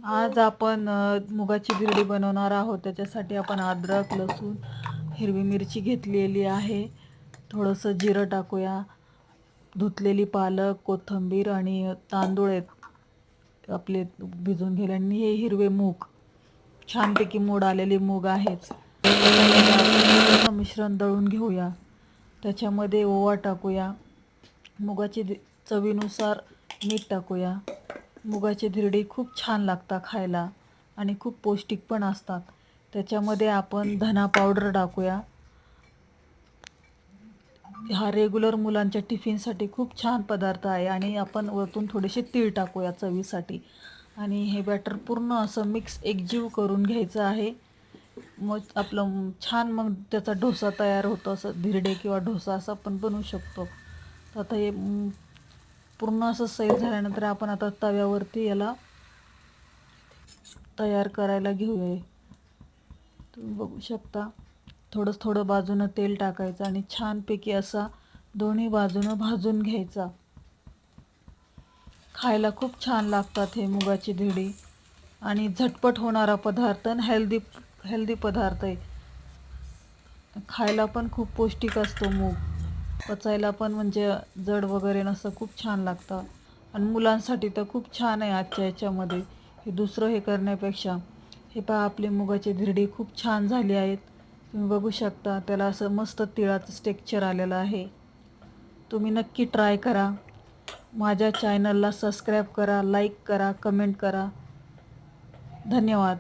आज आपण मुगाची धिरडी बनवणार आहोत। त्याच्यासाठी आपण अद्रक, लसूण, हिरवी मिरची घेतलेली आहे। थोडंसं जिरं टाकूया, धुतलेली पालक, कोथिंबीर आणि तांदूळ आहेत आपले भिजून घ्यायला, आणि हे हिरवे मूग, छानपैकी मोड आलेले मूग आहेत। आपण मिश्रण दळून घेऊया। त्याच्यामध्ये ओवा टाकूया, मुगाची चवीनुसार मीठ टाकूया। मुगाची धिरडी खूप छान लागतात खायला आणि खूप पौष्टिक पण असतात। त्याच्यामध्ये आपण धना पावडर टाकूया। हा रेग्युलर मुलांच्या टिफिनसाठी खूप छान पदार्थ आहे। आणि आपण वरतून थोडेसे तीळ टाकूया चवीसाठी। आणि हे बॅटर पूर्ण असं मिक्स एकजीव करून घ्यायचं आहे। मग आपलं छान मग त्याचा डोसा तयार होतो। असं धिरडे किंवा डोसा असं आपण बनवू शकतो। तर आता हे पूर्ण असं सैल झाल्यानंतर आपण आता तव्यावरती याला तयार करायला घेऊया। तुम्ही बघू शकता, थोडं बाजूनं तेल टाकायचं आणि छानपैकी असा दोन्ही बाजूनं भाजून घ्यायचा। खायला खूप छान लागतात हे मुगाची धिरडी, आणि झटपट होणारा पदार्थ आणि हेल्दी पदार्थ आहे। खायला पण खूप पौष्टिक असतो मूग, पचायला पण म्हणजे जड वगैरे नसतं, खूप छान लागतं। आणि मुलांसाठी तर खूप छान आहे आजच्या याच्यामध्ये, हे दुसरं हे करण्यापेक्षा। हे पहा, आपली मुगाची धिरडी खूप छान झाली आहेत। तुम्ही बघू शकता, त्याला असं मस्त तिळाचं टेक्स्चर आलेलं आहे। तुम्ही नक्की ट्राय करा। माझ्या चॅनलला सबस्क्राईब करा, लाईक करा, कमेंट करा। धन्यवाद।